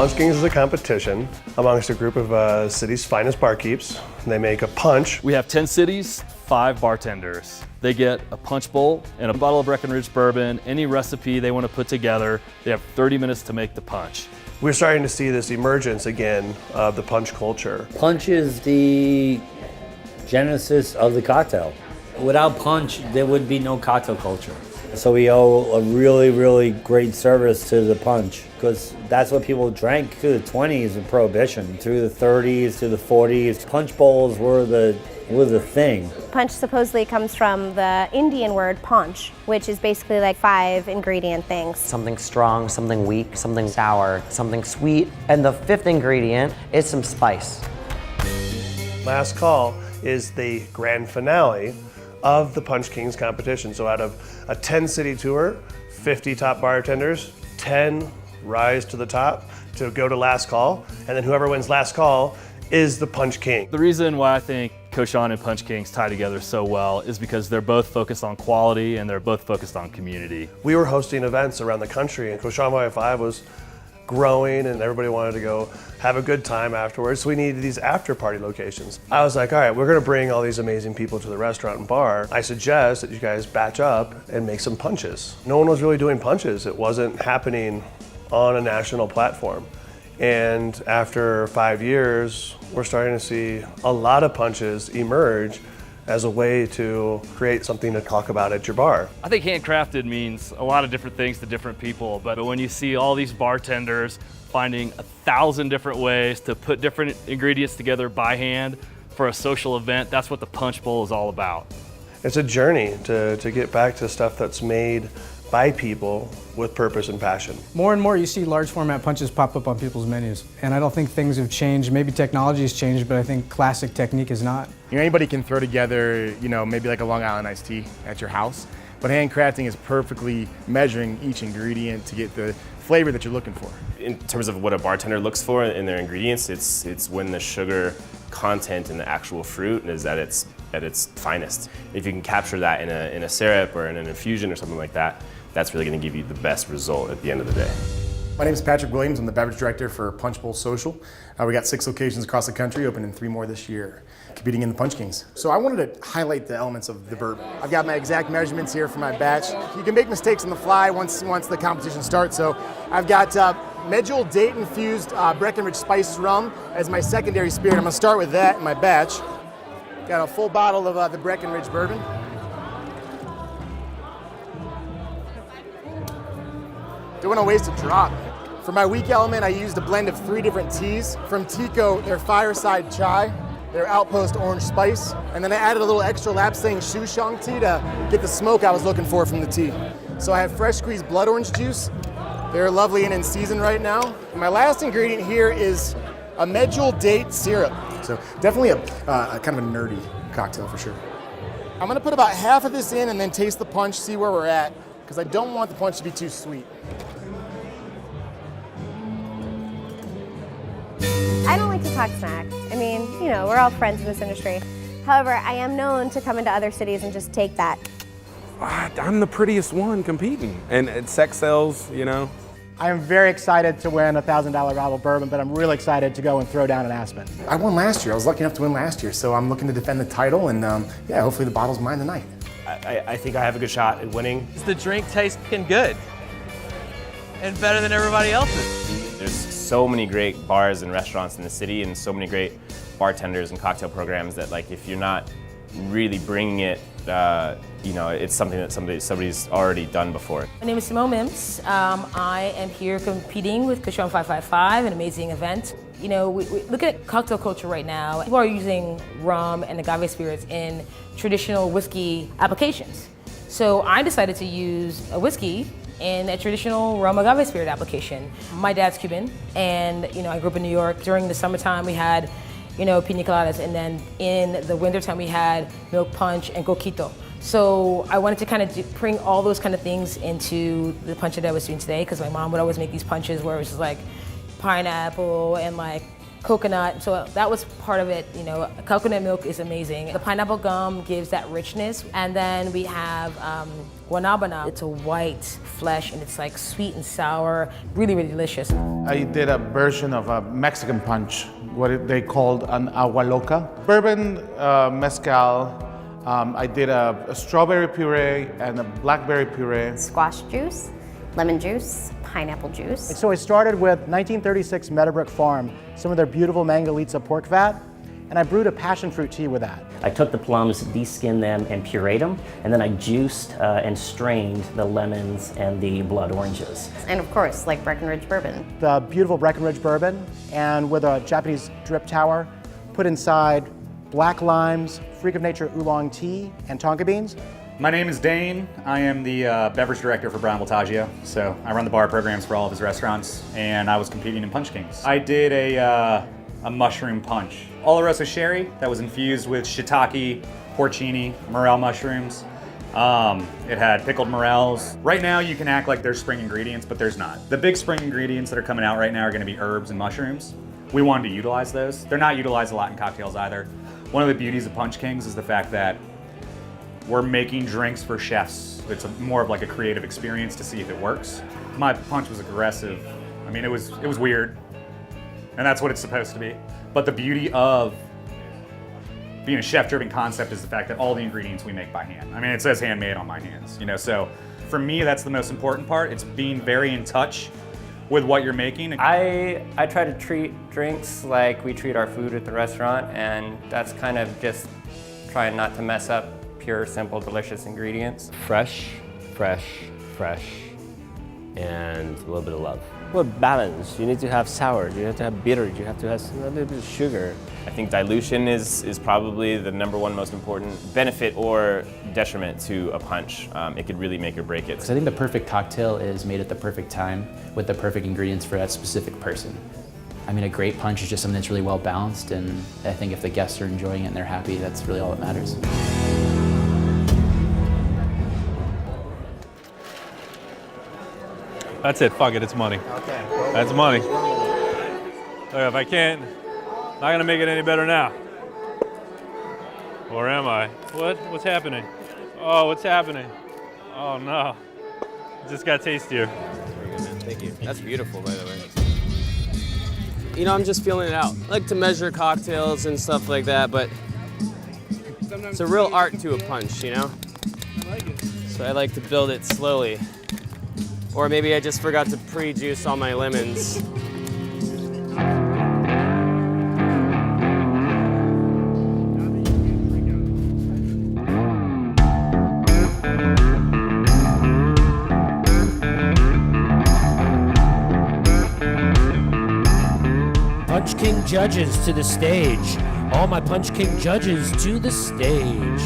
Punch Kings is a competition amongst a group of city's finest barkeeps. They make a punch. We have 10 cities, 5 bartenders. They get a punch bowl and a bottle of Breckenridge bourbon, any recipe they want to put together. They have 30 minutes to make the punch. We're starting to see this emergence again of the punch culture. Punch is the genesis of the cocktail. Without punch, there would be no cocktail culture. So we owe a really, really great service to the punch, because that's what people drank through the 20s and Prohibition, through the 30s, through the 40s. Punch bowls were the thing. Punch supposedly comes from the Indian word paunch, which is basically like 5 ingredient things. Something strong, something weak, something sour, something sweet. And the 5th ingredient is some spice. Last Call is the grand finale of the Punch Kings competition. So out of a 10-city tour, 50 top bartenders, 10 rise to the top to go to Last Call, and then whoever wins Last Call is the Punch King. The reason why I think Cochon and Punch Kings tie together so well is because they're both focused on quality and they're both focused on community. We were hosting events around the country, and Cochon Y5 was growing and everybody wanted to go have a good time afterwards, so we needed these after party locations. I was like, all right, we're gonna bring all these amazing people to the restaurant and bar. I suggest that you guys batch up and make some punches. No one was really doing punches. It wasn't happening on a national platform. And after 5 years, we're starting to see a lot of punches emerge as a way to create something to talk about at your bar. I think handcrafted means a lot of different things to different people, but when you see all these bartenders finding 1,000 different ways to put different ingredients together by hand for a social event, that's what the Punch Bowl is all about. It's a journey to get back to stuff that's made by people with purpose and passion. More and more you see large format punches pop up on people's menus. And I don't think things have changed. Maybe technology has changed, but I think classic technique has not. You know, anybody can throw together, maybe like a Long Island iced tea at your house, but handcrafting is perfectly measuring each ingredient to get the flavor that you're looking for. In terms of what a bartender looks for in their ingredients, it's when the sugar content in the actual fruit is at its finest. If you can capture that in a syrup or in an infusion or something like that, that's really going to give you the best result at the end of the day. My name is Patrick Williams. I'm the beverage director for Punch Bowl Social. We got 6 locations across the country, opening 3 more this year, competing in the Punch Kings. So I wanted to highlight the elements of the bourbon. I've got my exact measurements here for my batch. You can make mistakes on the fly once the competition starts. So I've got medjool date infused Breckenridge spiced rum as my secondary spirit. I'm gonna start with that in my batch. Got a full bottle of the Breckenridge bourbon. Don't want to waste a drop. For my weak element, I used a blend of 3 different teas. From Tico, their Fireside Chai, their Outpost Orange Spice, and then I added a little extra lapsang Shushan tea to get the smoke I was looking for from the tea. So I have fresh squeezed blood orange juice. They're lovely and in season right now. And my last ingredient here is a medjool date syrup. So definitely a kind of a nerdy cocktail for sure. I'm gonna put about half of this in and then taste the punch, see where we're at, because I don't want the punch to be too sweet. I don't like to talk smack. I mean, we're all friends in this industry. However, I am known to come into other cities and just take that. I'm the prettiest one competing, and sex sells, I am very excited to win a $1,000 bottle of bourbon, but I'm really excited to go and throw down in Aspen. I won last year. I was lucky enough to win last year, so I'm looking to defend the title, and hopefully the bottle's mine tonight. I think I have a good shot at winning. The drink tastes good and better than everybody else's. There's so many great bars and restaurants in the city and so many great bartenders and cocktail programs that if you're not really bringing it, it's something that somebody's already done before. My name is Simone Mims. I am here competing with Cochon 555, an amazing event. We look at cocktail culture right now. People are using rum and agave spirits in traditional whiskey applications. So I decided to use a whiskey in a traditional rum agave spirit application. My dad's Cuban, and I grew up in New York. During the summertime, we had pina coladas, and then in the wintertime, we had milk punch and coquito. So I wanted to kind of bring all those kind of things into the punch that I was doing today, because my mom would always make these punches where it was just like pineapple and coconut, so that was part of it. You know, coconut milk is amazing. The pineapple gum gives that richness. And then we have guanabana. It's a white flesh and it's like sweet and sour, really, really delicious. I did a version of a Mexican punch, they called an agua loca. Bourbon, mezcal, I did a strawberry puree and a blackberry puree. Squash juice, lemon juice, pineapple juice. So I started with 1936 Meadowbrook Farm, some of their beautiful Mangalitsa pork fat, and I brewed a passion fruit tea with that. I took the plums, de-skinned them, and pureed them, and then I juiced and strained the lemons and the blood oranges. And of course, like Breckenridge bourbon. The beautiful Breckenridge bourbon, and with a Japanese drip tower, put inside black limes, Freak of Nature oolong tea, and tonka beans. My name is Dane. I am the beverage director for Brian Voltaggio. So I run the bar programs for all of his restaurants, and I was competing in Punch Kings. I did a mushroom punch. Oloroso sherry that was infused with shiitake, porcini, morel mushrooms. It had pickled morels. Right now you can act like there's spring ingredients, but there's not. The big spring ingredients that are coming out right now are gonna be herbs and mushrooms. We wanted to utilize those. They're not utilized a lot in cocktails either. One of the beauties of Punch Kings is the fact that we're making drinks for chefs. It's more of like a creative experience to see if it works. My punch was aggressive. I mean, it was weird, and that's what it's supposed to be. But the beauty of being a chef-driven concept is the fact that all the ingredients we make by hand. I mean, it says handmade on my hands, you know. So for me, that's the most important part. It's being very in touch with what you're making. I try to treat drinks like we treat our food at the restaurant, and that's kind of just trying not to mess up pure, simple, delicious ingredients. Fresh, and a little bit of love. Well, balance. You need to have sour, you have to have bitter, you have to have a little bit of sugar. I think dilution is probably the #1 most important benefit or detriment to a punch. It could really make or break it. Because I think the perfect cocktail is made at the perfect time with the perfect ingredients for that specific person. I mean, a great punch is just something that's really well balanced, and I think if the guests are enjoying it and they're happy, that's really all that matters. That's it, fuck it, it's money. Okay. That's money. Look, if I can't, not gonna make it any better now. Or am I? What's happening? Oh, what's happening? Oh no, it just got tastier. Very good, man, thank you. That's beautiful, by the way. You know, I'm just feeling it out. I like to measure cocktails and stuff like that, but it's a real art to a punch, you know? I like it. So I like to build it slowly. Or maybe I just forgot to pre-juice all my lemons. Punch King judges to the stage. All my Punch King judges to the stage.